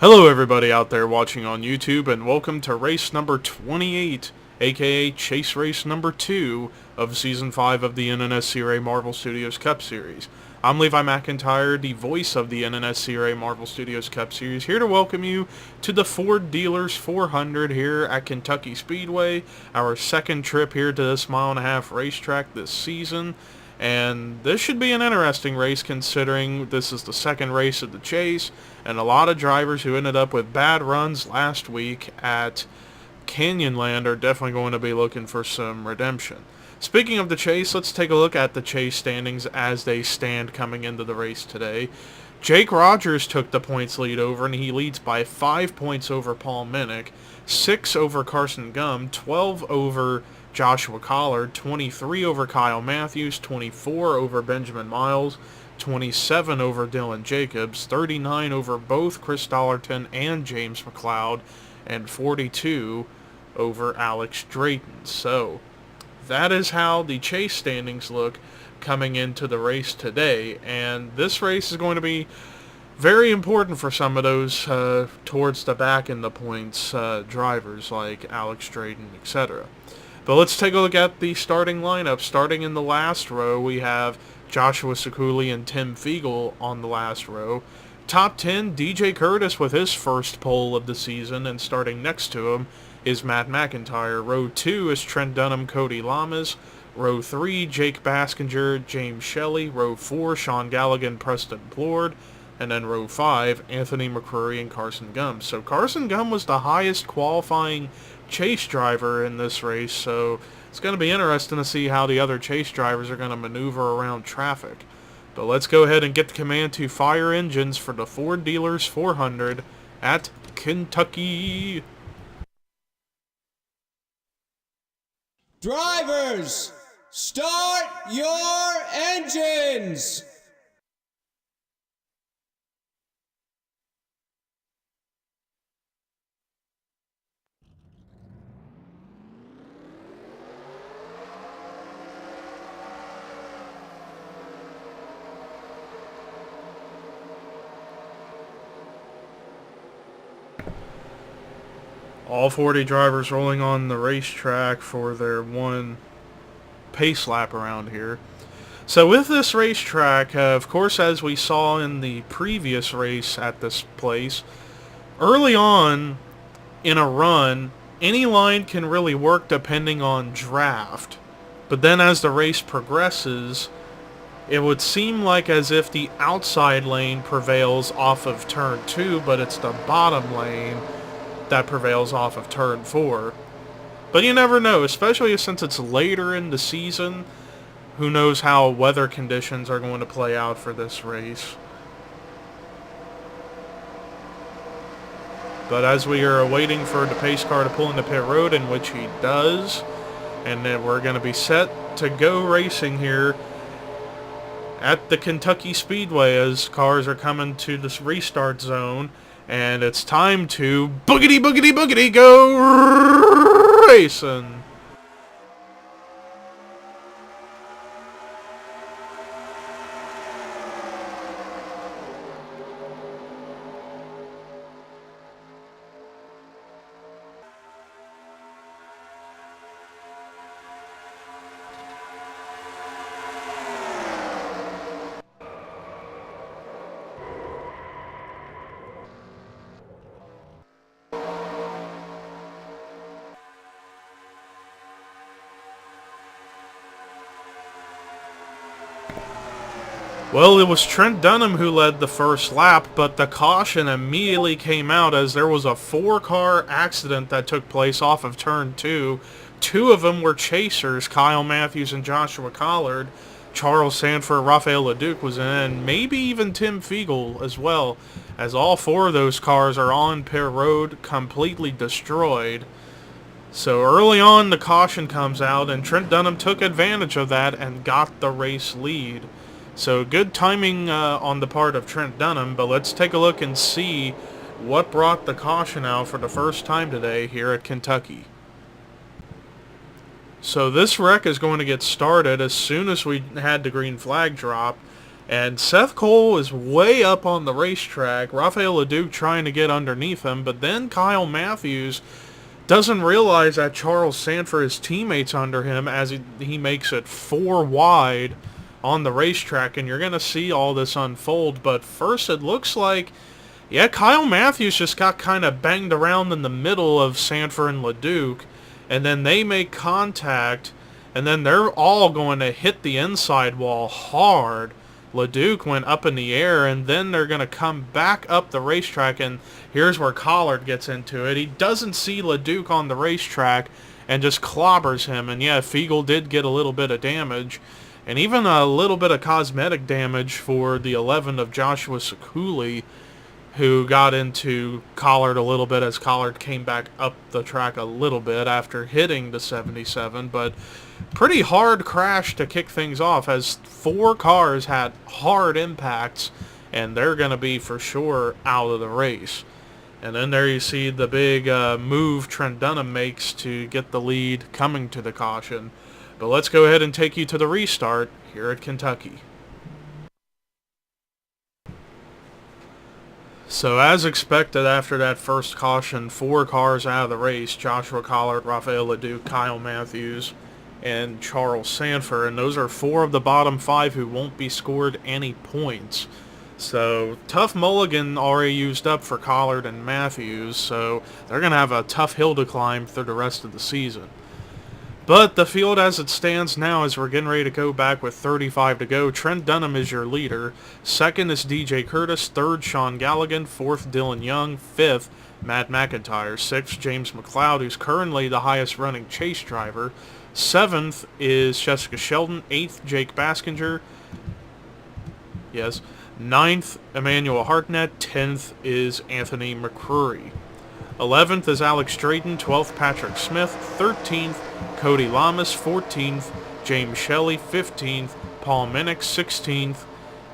Hello everybody out there watching on YouTube, and welcome to race number 28, aka Chase race number 2 of Season 5 of the NNSCRA Marvel Studios Cup Series. I'm Levi McIntyre, the voice of the NNSCRA Marvel Studios Cup Series, here to welcome you to the Ford Dealers 400 here at Kentucky Speedway, our second trip here to this mile-and-a-half racetrack this season. And this should be an interesting race considering this is the second race of the Chase, and a lot of drivers who ended up with bad runs last week at Canyonland are definitely going to be looking for some redemption. Speaking of the Chase, let's take a look at the Chase standings as they stand coming into the race today. Jake Rogers took the points lead over, and he leads by 5 points over Paul Minnick, 6 over Carson Gum, 12 over Joshua Collard, 23 over Kyle Matthews, 24 over Benjamin Miles, 27 over Dylan Jacobs, 39 over both Chris Dollarton and James McLeod, and 42 over Alex Drayton. So that is how the Chase standings look coming into the race today, and this race is going to be very important for some of those towards the back in the points drivers like Alex Drayton, etc. But let's take a look at the starting lineup. Starting in the last row, we have Joshua Sekuli and Tim Fiegel on the last row. Top 10, DJ Curtis with his first pole of the season, and starting next to him is Matt McIntyre. Row 2 is Trent Dunham, Cody Lamas. Row 3, Jake Baskinger, James Shelley. Row 4, Sean Galligan, Preston Plord. And then row 5, Anthony McCrory and Carson Gum. So Carson Gum was the highest qualifying Chase driver in this race, so it's going to be interesting to see how the other Chase drivers are going to maneuver around traffic. But let's go ahead and get the command to fire engines for the Ford Dealers 400 at Kentucky. Drivers, start your engines! All 40 drivers rolling on the racetrack for their one pace lap around here. So with this racetrack, of course, as we saw in the previous race at this place, early on in a run, any line can really work depending on draft. But then as the race progresses, it would seem like as if the outside lane prevails off of turn 2, but it's the bottom lane that prevails off of turn 4. But you never know, especially since it's later in the season. Who knows how weather conditions are going to play out for this race. But as we are waiting for the pace car to pull into pit road, in which he does, and then we're going to be set to go racing here at the Kentucky Speedway as cars are coming to this restart zone. And it's time to boogity, boogity, boogity, go racing. Well, it was Trent Dunham who led the first lap, but the caution immediately came out as there was a 4-car accident that took place off of turn 2. 2 of them were chasers, Kyle Matthews and Joshua Collard. Charles Sanford, Rafael LeDuc was in, and maybe even Tim Fiegel as well, as all 4 of those cars are on pit road, completely destroyed. So early on, the caution comes out, and Trent Dunham took advantage of that and got the race lead. So good timing on the part of Trent Dunham, but let's take a look and see what brought the caution out for the first time today here at Kentucky. So this wreck is going to get started as soon as we had the green flag drop. And Seth Cole is way up on the racetrack. Rafael LeDuc trying to get underneath him. But then Kyle Matthews doesn't realize that Charles Sanford is teammates under him as he makes it 4 wide on the racetrack. And you're going to see all this unfold. But first it looks like, yeah, Kyle Matthews just got kind of banged around in the middle of Sanford and LeDuc. And then they make contact. And then they're all going to hit the inside wall hard. LeDuc went up in the air, and then they're going to come back up the racetrack, and here's where Collard gets into it. He doesn't see LeDuc on the racetrack and just clobbers him, and yeah, Fiegel did get a little bit of damage, and even a little bit of cosmetic damage for the 11 of Joshua Sekuli, who got into Collard a little bit as Collard came back up the track a little bit after hitting the 77, but pretty hard crash to kick things off as 4 cars had hard impacts, and they're going to be for sure out of the race. And then there you see the big move Trent Dunham makes to get the lead coming to the caution. But let's go ahead and take you to the restart here at Kentucky. So as expected after that first caution, 4 cars out of the race: Joshua Collard, Rafael LeDuc, Kyle Matthews, and Charles Sanford, and those are 4 of the bottom 5 who won't be scored any points. So tough mulligan already used up for Collard and Matthews, so they're going to have a tough hill to climb through the rest of the season. But the field as it stands now, as we're getting ready to go back with 35 to go, Trent Dunham is your leader. Second is DJ Curtis. Third, Sean Galligan. Fourth, Dylan Young. Fifth, Matt McIntyre. Sixth, James McLeod, who's currently the highest running chase driver. Seventh is Jessica Sheldon. Eighth, Jake Baskinger. Yes. Ninth, Emmanuel Hartnett. 10th is Anthony McCrory. 11th is Alex Drayton. 12th, Patrick Smith. 13th, Cody Lamas. 14th, James Shelley. 15th, Paul Minnick. 16th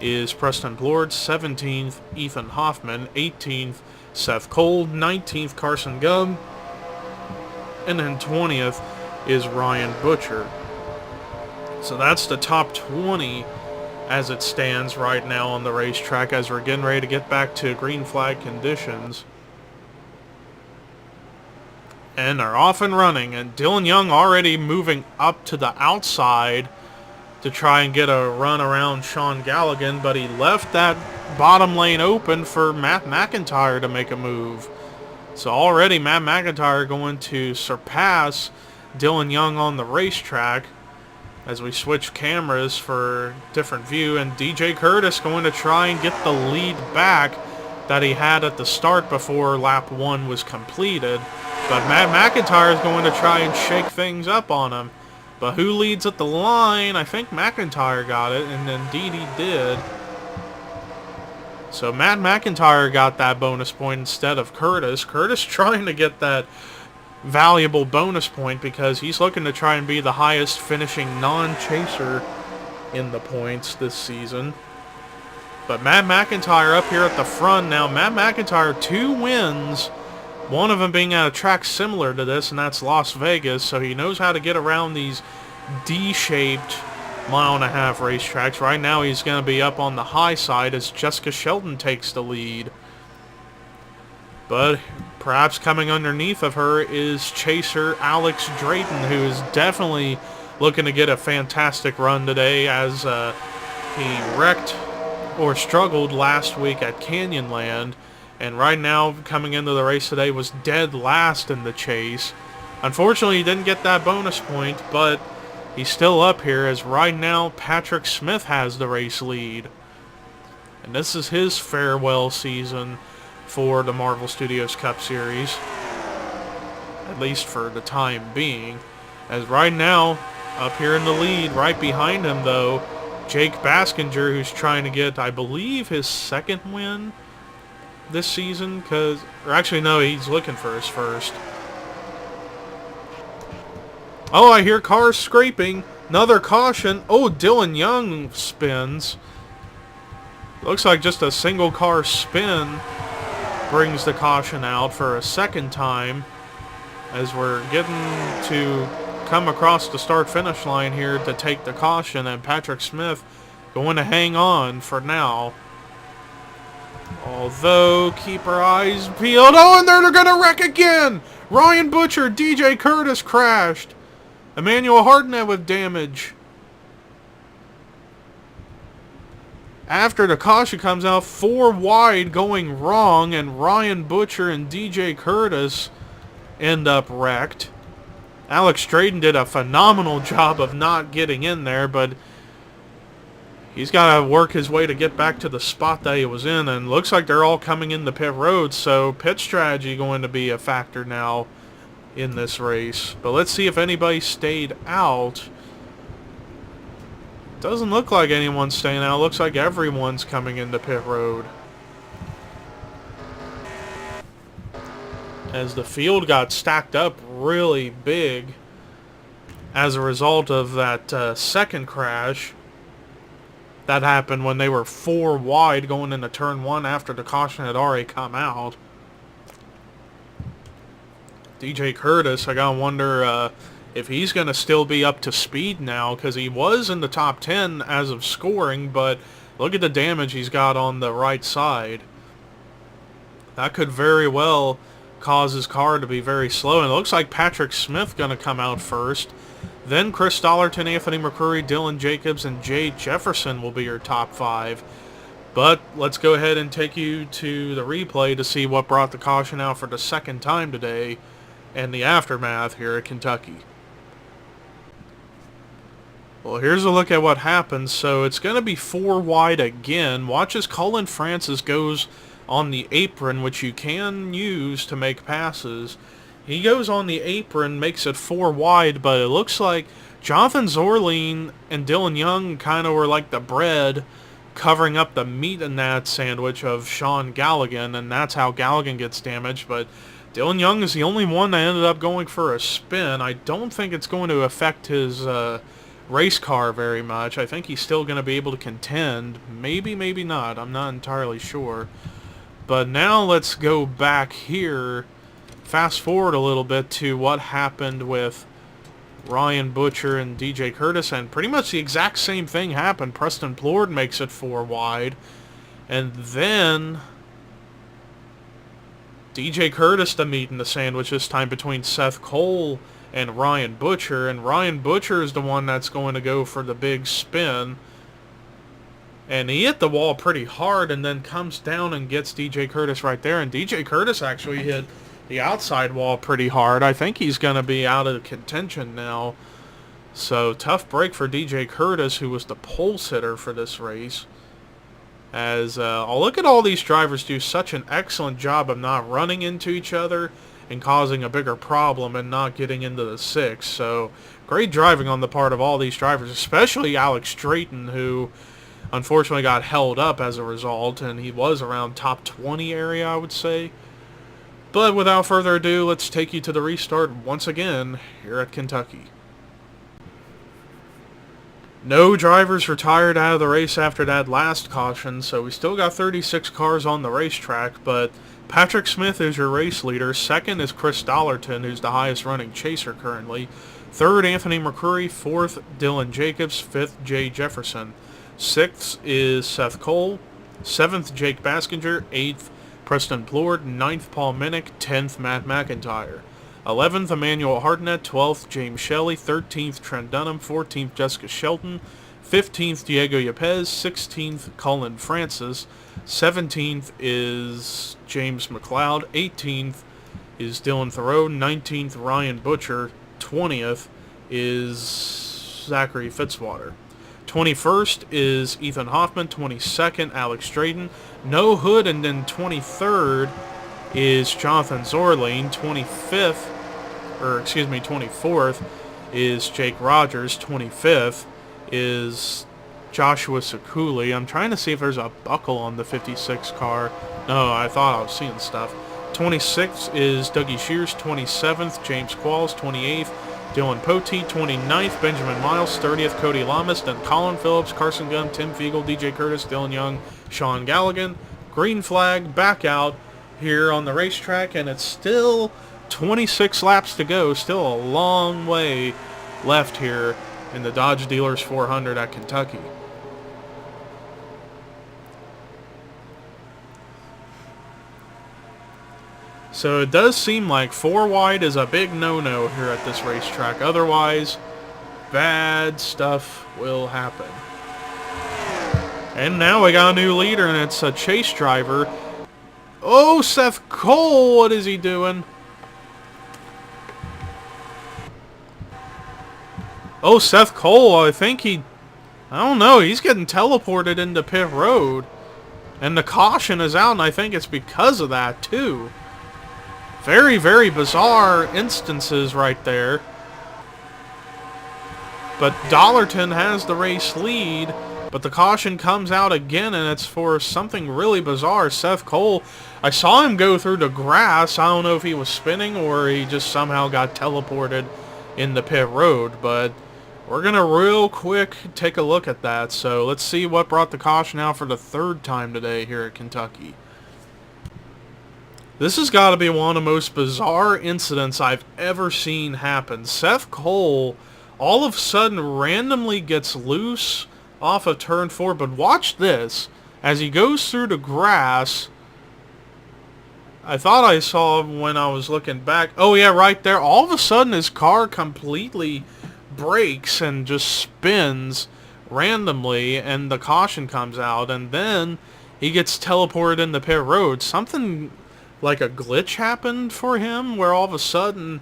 is Preston Blord. 17th, Ethan Hoffman. 18th, Seth Cole. 19th, Carson Gubb. And then 20th is Ryan Butcher. So that's the top 20 as it stands right now on the racetrack as we're getting ready to get back to green flag conditions. And they're off and running, and Dylan Young already moving up to the outside to try and get a run around Sean Galligan, but he left that bottom lane open for Matt McIntyre to make a move. So already Matt McIntyre going to surpass Dylan Young on the racetrack as we switch cameras for different view, and DJ Curtis going to try and get the lead back that he had at the start before lap 1 was completed. But Matt McIntyre is going to try and shake things up on him. But who leads at the line? I think McIntyre got it, and indeed he did. So Matt McIntyre got that bonus point instead of Curtis. Curtis trying to get that valuable bonus point because he's looking to try and be the highest finishing non-chaser in the points this season. But Matt McIntyre up here at the front now. Matt McIntyre, 2 wins. One of them being at a track similar to this, and that's Las Vegas, so he knows how to get around these D-shaped 1.5 mile racetracks. Right now he's going to be up on the high side as Jessica Sheldon takes the lead. But perhaps coming underneath of her is chaser Alex Drayton, who is definitely looking to get a fantastic run today as he wrecked or struggled last week at Canyonland. And right now, coming into the race today, was dead last in the chase. Unfortunately, he didn't get that bonus point, but he's still up here as right now Patrick Smith has the race lead. And this is his farewell season for the Marvel Studios Cup Series, at least for the time being. As right now, up here in the lead, right behind him though, Jake Baskinger, who's trying to get, I believe, his 2nd win this season, or actually no, he's looking for his first. Oh, I hear cars scraping. Another caution. Oh, Dylan Young spins. Looks like just a single car spin brings the caution out for a 2nd time as we're getting to come across the start-finish line here to take the caution, and Patrick Smith going to hang on for now. Although, keep our eyes peeled. Oh, and they're going to wreck again! Ryan Butcher, DJ Curtis crashed. Emmanuel Hartnett with damage. After the caution comes out, 4 wide going wrong, and Ryan Butcher and DJ Curtis end up wrecked. Alex Drayton did a phenomenal job of not getting in there, but he's got to work his way to get back to the spot that he was in, and looks like they're all coming in the pit road, so pit strategy going to be a factor now in this race. But let's see if anybody stayed out. Doesn't look like anyone's staying out. Looks like everyone's coming into pit road. As the field got stacked up really big as a result of that second crash that happened when they were 4 wide going into turn 1 after the caution had already come out. DJ Curtis, I gotta wonder if he's going to still be up to speed now, because he was in the top 10 as of scoring, but look at the damage he's got on the right side. That could very well cause his car to be very slow, and it looks like Patrick Smith going to come out first. Then Chris Dollarton, Anthony McCurry, Dylan Jacobs, and Jay Jefferson will be your top 5. But let's go ahead and take you to the replay to see what brought the caution out for the second time today and the aftermath here at Kentucky. Well, here's a look at what happened. So it's going to be 4 wide again. Watch as Colin Francis goes on the apron, which you can use to make passes. He goes on the apron, makes it 4 wide, but it looks like Jonathan Zorleen and Dylan Young kind of were like the bread covering up the meat in that sandwich of Sean Galligan, and that's how Galligan gets damaged. But Dylan Young is the only one that ended up going for a spin. I don't think it's going to affect his race car very much. I think he's still going to be able to contend. Maybe, maybe not. I'm not entirely sure. But now let's go back here, fast forward a little bit to what happened with Ryan Butcher and DJ Curtis, and pretty much the exact same thing happened. Preston Plord makes it 4 wide, and then DJ Curtis the meat in the sandwich this time between Seth Cole and Ryan Butcher, and Ryan Butcher is the one that's going to go for the big spin, and he hit the wall pretty hard and then comes down and gets DJ Curtis right there, and DJ Curtis actually hit the outside wall pretty hard. I think he's going to be out of contention now, so tough break for DJ Curtis, who was the pole sitter for this race. As I'll look at all these drivers do such an excellent job of not running into each other and causing a bigger problem and not getting into the 6. So great driving on the part of all these drivers, especially Alex Drayton, who unfortunately got held up as a result, and he was around top 20 area, I would say. But without further ado, let's take you to the restart once again here at Kentucky. No drivers retired out of the race after that last caution, so we still got 36 cars on the racetrack, but Patrick Smith is your race leader. Second is Chris Dollarton, who's the highest running chaser currently. Third, Anthony McCurry. Fourth, Dylan Jacobs. Fifth, Jay Jefferson. Sixth is Seth Cole. Seventh, Jake Baskinger. Eighth, Preston Plord. Ninth, Paul Minnick. 10th, Matt McIntyre. 11th, Emmanuel Hartnett. 12th, James Shelley. 13th, Trent Dunham. 14th, Jessica Shelton. 15th, Diego Yepes. 16th, Colin Francis. 17th is James McLeod. 18th is Dylan Thoreau. 19th, Ryan Butcher. 20th is Zachary Fitzwater. 21st is Ethan Hoffman. 22nd, Alex Drayton. No Hood, and then 23rd is Jonathan Zorleen. 24th is Jake Rogers. 25th is Joshua Sakuli. I'm trying to see if there's a buckle on the 56 car. No, I thought I was seeing stuff. 26th is Dougie Shears. 27th, James Qualls. 28th, Dylan Poteet. 29th, Benjamin Miles. 30th, Cody Lamas. Then Colin Phillips, Carson Gunn, Tim Fiegel, DJ Curtis, Dylan Young, Sean Galligan. Green flag, back out here on the racetrack, and it's still 26 laps to go. Still a long way left here in the Dodge Dealers 400 at Kentucky. So it does seem like 4 wide is a big no-no here at this racetrack. Otherwise, bad stuff will happen. And now we got a new leader, and it's a chase driver. Oh, Seth Cole, what is he doing? Oh, Seth Cole, I don't know, he's getting teleported into pit road. And the caution is out, and I think it's because of that, too. Very, very bizarre instances right there. But Dollarton has the race lead, but the caution comes out again, and it's for something really bizarre. Seth Cole, I saw him go through the grass. I don't know if he was spinning or he just somehow got teleported in the pit road, but we're going to real quick take a look at that. So let's see what brought the caution out for the 3rd time today here at Kentucky. This has got to be one of the most bizarre incidents I've ever seen happen. Seth Cole all of a sudden randomly gets loose off of turn 4, but watch this. As he goes through the grass, I thought I saw him when I was looking back. Oh yeah, right there. All of a sudden his car completely brakes and just spins randomly, and the caution comes out, and then he gets teleported in the pit road. Something like a glitch happened for him where all of a sudden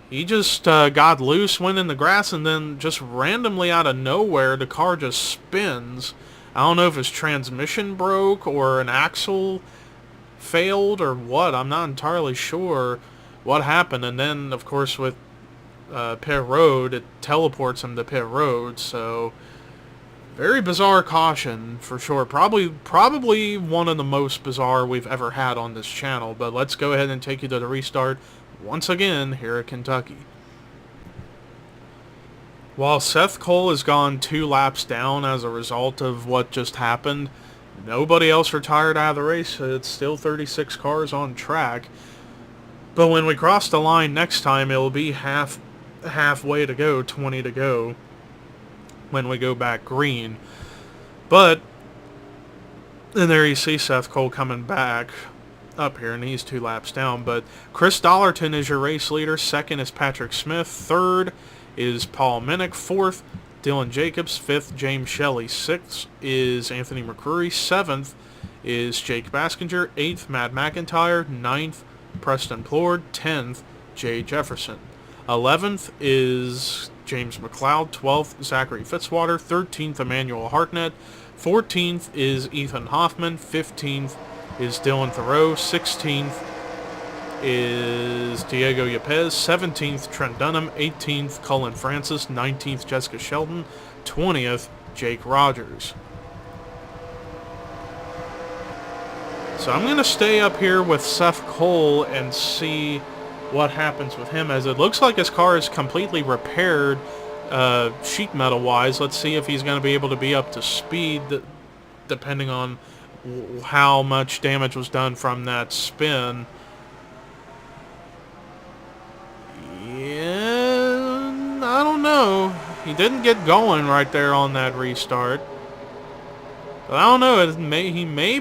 he just got loose, went in the grass, and then just randomly out of nowhere the car just spins. I don't know if his transmission broke or an axle failed or what. I'm not entirely sure what happened. And then, of course, with pit road, it teleports him to pit road. So very bizarre caution for sure. Probably one of the most bizarre we've ever had on this channel. But let's go ahead and take you to the restart once again here at Kentucky. While Seth Cole has gone 2 laps down as a result of what just happened, nobody else retired out of the race. It's still 36 cars on track. But when we cross the line next time, it'll be halfway to go, 20 to go, when we go back green. But, and there you see Seth Cole coming back up here, and he's 2 laps down. But Chris Dollarton is your race leader. 2nd is Patrick Smith. 3rd is Paul Minnick. 4th, Dylan Jacobs. 5th, James Shelley. 6th is Anthony McCreary. 7th is Jake Baskinger. 8th, Matt McIntyre. 9th, Preston Plord. 10th, Jay Jefferson. 11th is James McLeod. 12th, Zachary Fitzwater. 13th, Emmanuel Hartnett. 14th is Ethan Hoffman. 15th is Dylan Thoreau. 16th is Diego Yepes. 17th, Trent Dunham. 18th, Cullen Francis. 19th, Jessica Shelton. 20th, Jake Rogers. So I'm going to stay up here with Seth Cole and see what happens with him, as it looks like his car is completely repaired sheet metal wise. Let's see if he's going to be able to be up to speed depending on how much damage was done from that spin. Yeah, I don't know. He didn't get going right there on that restart. But I don't know. He may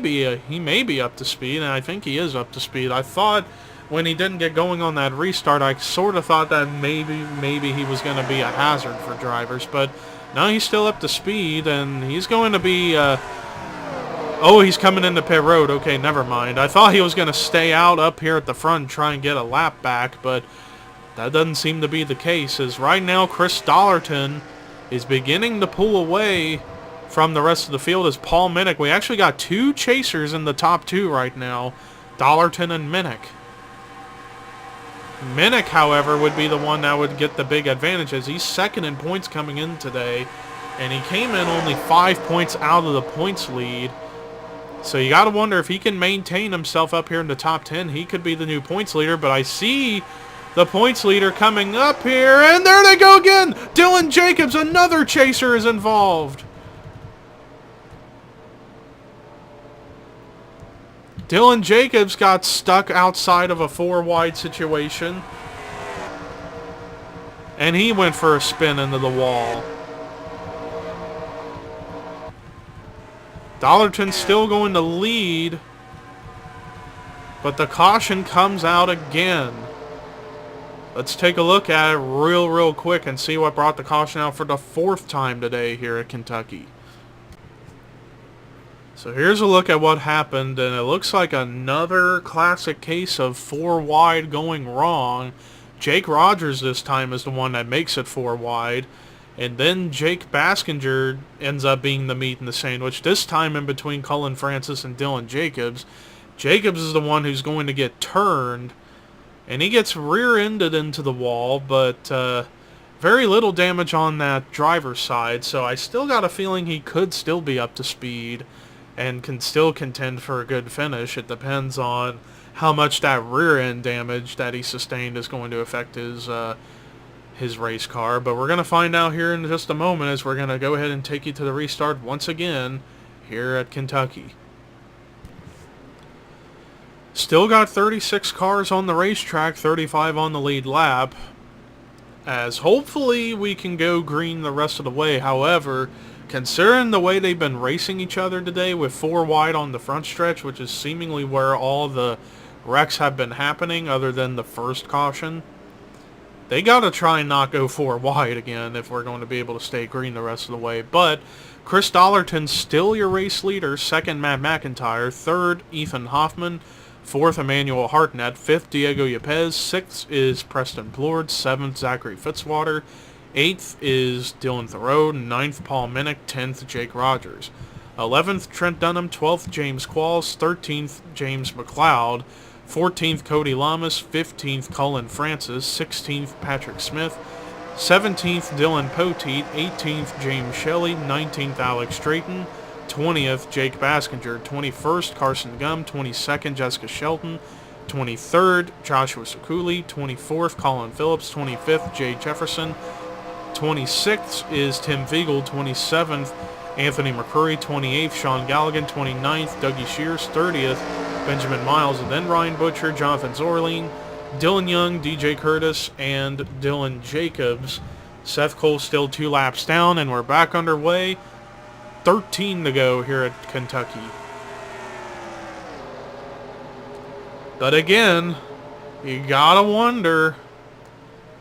be up to speed, and I think he is up to speed. I thought when he didn't get going on that restart, I sort of thought that maybe he was going to be a hazard for drivers. But no, he's still up to speed, and he's going to be... oh, he's coming into pit road. Okay, never mind. I thought he was going to stay out up here at the front and try and get a lap back, but that doesn't seem to be the case, as right now Chris Dollarton is beginning to pull away from the rest of the field as Paul Minnick. We actually got 2 chasers in the top 2 right now, Dollarton and Minnick. Minnick, however, would be the one that would get the big advantages. He's 2nd in points coming in today, and he came in only 5 points out of the points lead. So you got to wonder if he can maintain himself up here in the top 10. He could be the new points leader, but I see the points leader coming up here, and there they go again! Dylan Jacobs, another chaser, is involved. Dylan Jacobs got stuck outside of a 4-wide situation, and he went for a spin into the wall. Dollarton's still going to lead, But the caution comes out again. Let's take a look at it real quick and see what brought the caution out for the 4th time today here at Kentucky. So here's a look at what happened, and it looks like another classic case of 4 wide going wrong. Jake Rogers this time is the one that makes it 4 wide, and then Jake Baskinger ends up being the meat in the sandwich, this time in between Cullen Francis and Dylan Jacobs. Jacobs is the one who's going to get turned, and he gets rear-ended into the wall, but very little damage on that driver's side, so I still got a feeling he could still be up to speed and can still contend for a good finish. It depends on how much that rear end damage that he sustained is going to affect his race car. But we're going to find out here in just a moment, as we're going to go ahead and take you to the restart once again here at Kentucky. Still got 36 cars on the racetrack, 35 on the lead lap, as hopefully we can go green the rest of the way. However, considering the way they've been racing each other today with 4 wide on the front stretch, which is seemingly where all the wrecks have been happening other than the first caution, they got to try and not go 4 wide again if we're going to be able to stay green the rest of the way. But Chris Dollarton's still your race leader, 2nd Matt McIntyre, 3rd Ethan Hoffman, 4th Emmanuel Hartnett, 5th Diego Yepes, 6th is Preston Plord, 7th Zachary Fitzwater, 8th is Dylan Thoreau, 9th Paul Minnick, 10th Jake Rogers, 11th Trent Dunham, 12th James Qualls, 13th James McLeod, 14th Cody Lamas, 15th Cullen Francis, 16th Patrick Smith, 17th Dylan Poteet, 18th James Shelley, 19th Alex Drayton, 20th Jake Baskinger, 21st Carson Gum, 22nd Jessica Shelton, 23rd Joshua Sakuli, 24th Colin Phillips, 25th Jay Jefferson, 26th is Tim Viegel, 27th Anthony McCurry, 28th Sean Galligan, 29th Dougie Shears, 30th Benjamin Miles, and then Ryan Butcher, Jonathan Zorling, Dylan Young, DJ Curtis, and Dylan Jacobs. Seth Cole still 2 laps down, and we're back underway. 13 to go here at Kentucky. But again, you gotta wonder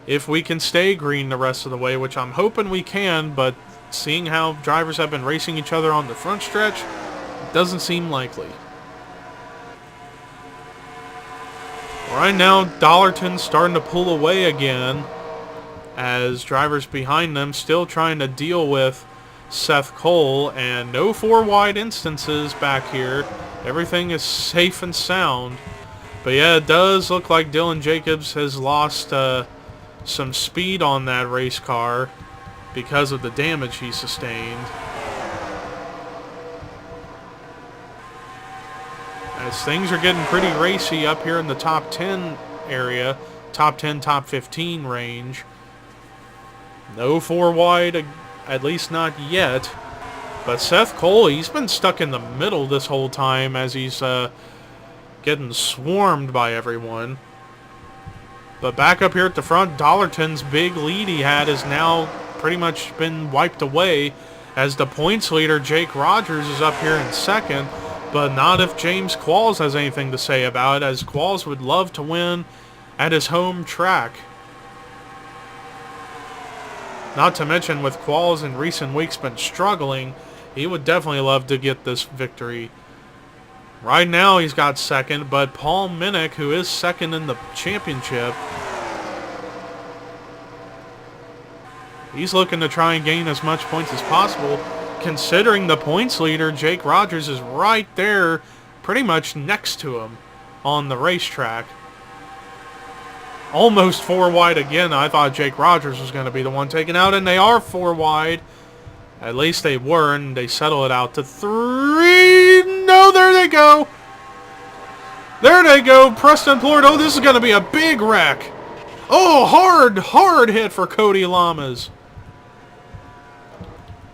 if we can stay green the rest of the way, which I'm hoping we can, but seeing how drivers have been racing each other on the front stretch, it doesn't seem likely. Right now, Dollarton's starting to pull away again, as drivers behind them still trying to deal with Seth Cole, and no 4 wide instances back here. Everything is safe and sound. But yeah, it does look like Dylan Jacobs has lost some speed on that race car because of the damage he sustained. As things are getting pretty racy up here in the top 10 area, top 10, top 15 range. No 4 wide, at least not yet. But Seth Cole, he's been stuck in the middle this whole time as he's getting swarmed by everyone. But back up here at the front, Dollarton's big lead he had has now pretty much been wiped away, as the points leader, Jake Rogers, is up here in 2nd. But not if James Qualls has anything to say about it, as Qualls would love to win at his home track. Not to mention, with Qualls in recent weeks been struggling, he would definitely love to get this victory. Right now he's got 2nd, but Paul Minnick, who is 2nd in the championship, he's looking to try and gain as much points as possible, considering the points leader, Jake Rogers, is right there pretty much next to him on the racetrack. Almost 4 wide again. I thought Jake Rogers was going to be the one taken out, and they are 4 wide. At least they were, and they settle it out to 3. No, there they go. There they go. Preston Plord. Oh, this is going to be a big wreck. Oh, hard hit for Cody Lamas.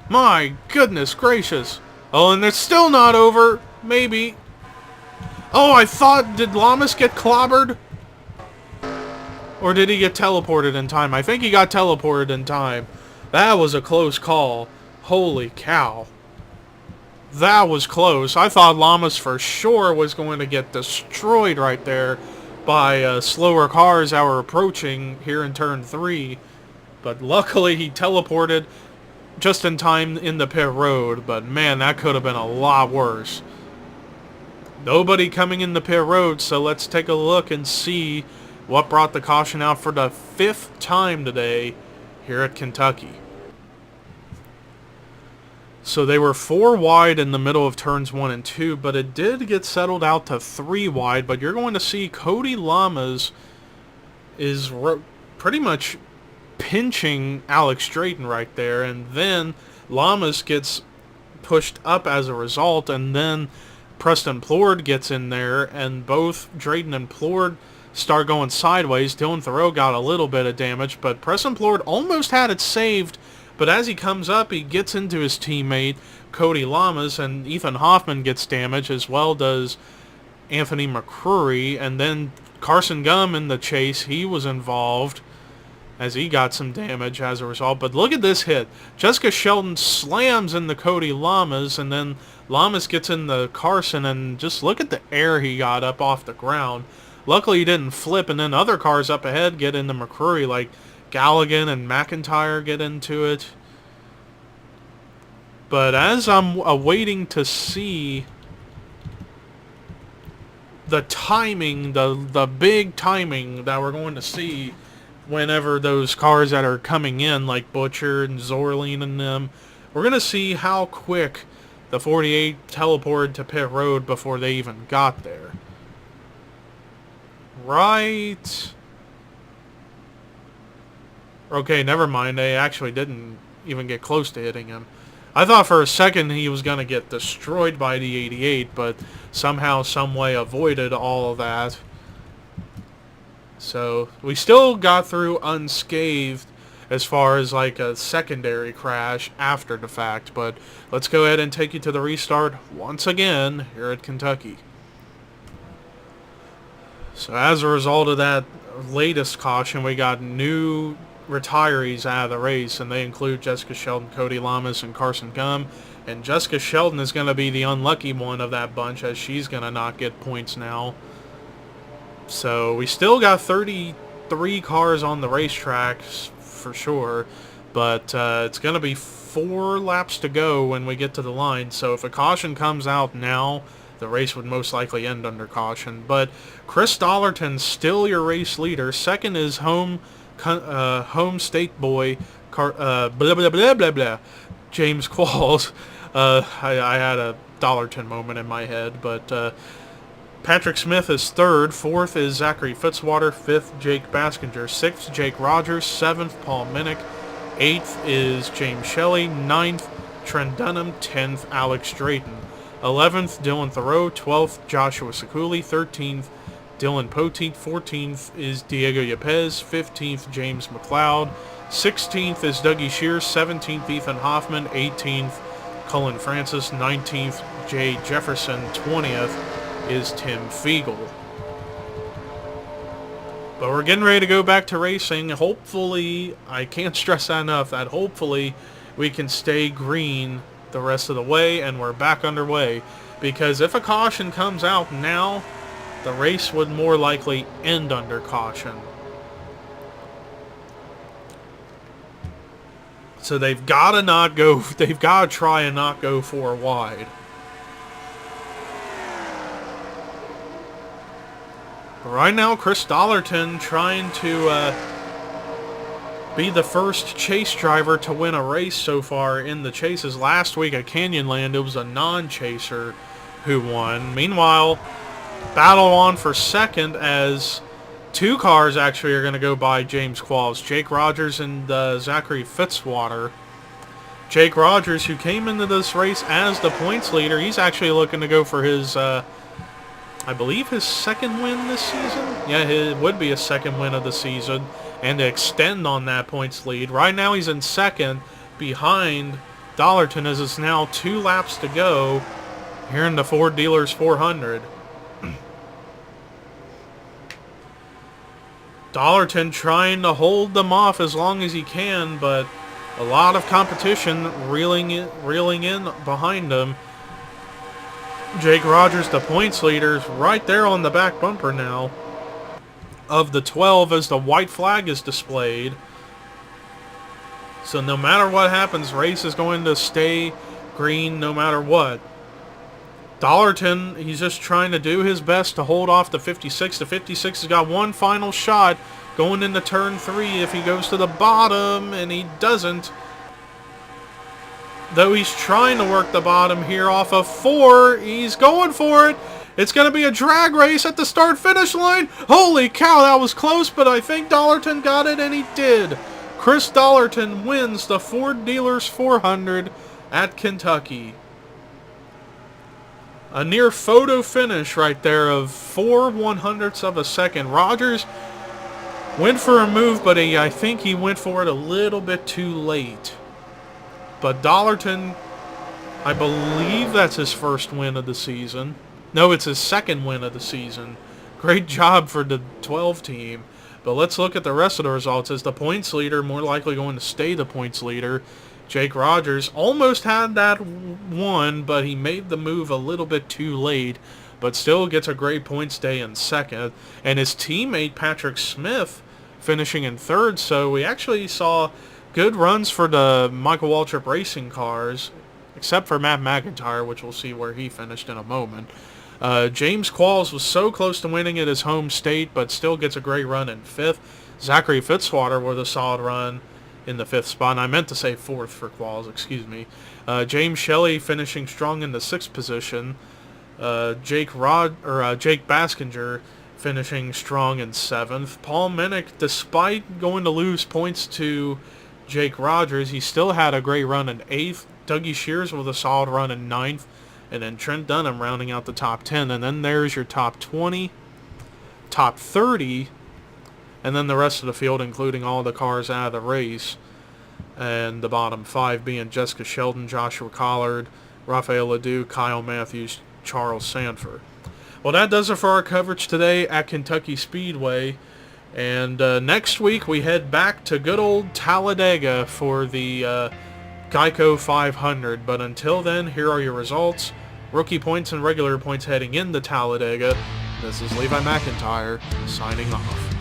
My goodness gracious. Oh, and it's still not over. Maybe. Oh, I thought, did Lamas get clobbered? Or did he get teleported in time? I think he got teleported in time. That was a close call. Holy cow. That was close. I thought Lamas for sure was going to get destroyed right there by slower cars that were approaching here in turn 3. But luckily he teleported just in time in the pit road. But man, that could have been a lot worse. Nobody coming in the pit road, so let's take a look and see what brought the caution out for the 5th time today here at Kentucky. So they were 4 wide in the middle of turns 1 and 2, but it did get settled out to 3 wide. But you're going to see Cody Lamas is pretty much pinching Alex Drayton right there. And then Lamas gets pushed up as a result. And then Preston Plord gets in there. And both Drayton and Plord start going sideways. Dylan Thoreau got a little bit of damage. But Preston Plord almost had it saved. But as he comes up, he gets into his teammate, Cody Lamas, and Ethan Hoffman gets damaged, as well does Anthony McCrory. And then Carson Gum in the chase, he was involved as he got some damage as a result. But look at this hit. Jessica Sheldon slams into Cody Lamas, and then Lamas gets into Carson, and just look at the air he got up off the ground. Luckily he didn't flip, and then other cars up ahead get into McCrory, like Galligan and McIntyre get into it. But as I'm awaiting to see the timing, the big timing that we're going to see whenever those cars that are coming in, like Butcher and Zorline and them, we're going to see how quick the 48 teleported to pit road before they even got there. Right. Okay, never mind. They actually didn't even get close to hitting him. I thought for a second he was going to get destroyed by the 88, but somehow, some way avoided all of that. So, we still got through unscathed as far as like a secondary crash after the fact, but let's go ahead and take you to the restart once again here at Kentucky. So as a result of that latest caution, we got new retirees out of the race, and they include Jessica Sheldon, Cody Lamas, and Carson Gum. And Jessica Sheldon is going to be the unlucky one of that bunch, as she's going to not get points now. So we still got 33 cars on the racetrack for sure, but it's going to be 4 laps to go when we get to the line. So if a caution comes out now, the race would most likely end under caution. But Chris Dollarton's still your race leader. Second is home state boy, blah, blah, blah, blah, blah, James Qualls. I had a Dollarton moment in my head, but Patrick Smith is third. Fourth is Zachary Fitzwater. Fifth, Jake Baskinger. Sixth, Jake Rogers. Seventh, Paul Minnick. Eighth is James Shelley. Ninth, Trent Dunham. 10th, Alex Drayton. 11th, Dylan Thoreau. 12th, Joshua Sekuli. 13th, Dylan Poteet. 14th is Diego Yepes. 15th, James McLeod. 16th is Dougie Shears. 17th, Ethan Hoffman. 18th, Cullen Francis. 19th, Jay Jefferson. 20th is Tim Fiegel. But we're getting ready to go back to racing. Hopefully, I can't stress that enough, that hopefully we can stay green the rest of the way, and we're back underway. Because if a caution comes out now, the race would more likely end under caution. So they've got to try and not go 4 wide. But right now, Chris Dollarton trying to be the first chase driver to win a race so far in the chases. Last week at Canyonland, it was a non-chaser who won. Meanwhile, battle on for second as 2 cars actually are going to go by James Qualls. Jake Rogers and Zachary Fitzwater. Jake Rogers, who came into this race as the points leader, he's actually looking to go for his, I believe, his second win this season? Yeah, it would be a second win of the season, and to extend on that points lead. Right now he's in second behind Dollarton, as it's now 2 laps to go here in the Ford Dealers 400. Dollarton trying to hold them off as long as he can, but a lot of competition reeling in behind him. Jake Rogers, the points leader, is right there on the back bumper now of the 12 as the white flag is displayed. So no matter what happens, race is going to stay green no matter what. Dollarton, he's just trying to do his best to hold off the 56. The 56 has got one final shot going into turn 3 if he goes to the bottom, and he doesn't. Though he's trying to work the bottom here off of 4, he's going for it. It's going to be a drag race at the start-finish line. Holy cow, that was close, but I think Dollarton got it, and he did. Chris Dollarton wins the Ford Dealers 400 at Kentucky. A near photo finish right there of 4/100ths of a second. Rogers went for a move, but I think he went for it a little bit too late. But Dollarton, I believe that's his first win of the season. No, it's his second win of the season. Great job for the 12 team. But let's look at the rest of the results. As the points leader, more likely going to stay the points leader, Jake Rogers almost had that one, but he made the move a little bit too late, but still gets a great points day in second. And his teammate, Patrick Smith, finishing in third. So we actually saw good runs for the Michael Waltrip Racing cars, except for Matt McIntyre, which we'll see where he finished in a moment. James Qualls was so close to winning at his home state, but still gets a great run in 5th. Zachary Fitzwater with a solid run in the 5th spot. And I meant to say 4th for Qualls, excuse me. James Shelley finishing strong in the 6th position. Jake Baskinger finishing strong in 7th. Paul Minnick, despite going to lose points to Jake Rogers, he still had a great run in 8th. Dougie Shears with a solid run in 9th. And then Trent Dunham rounding out the top 10. And then there's your top 20, top 30, and then the rest of the field, including all the cars out of the race. And the bottom 5 being Jessica Sheldon, Joshua Collard, Rafael Ledoux, Kyle Matthews, Charles Sanford. Well, that does it for our coverage today at Kentucky Speedway. And next week we head back to good old Talladega for the Geico 500. But until then, here are your results. Rookie points and regular points heading into Talladega. This is Levi McIntyre signing off.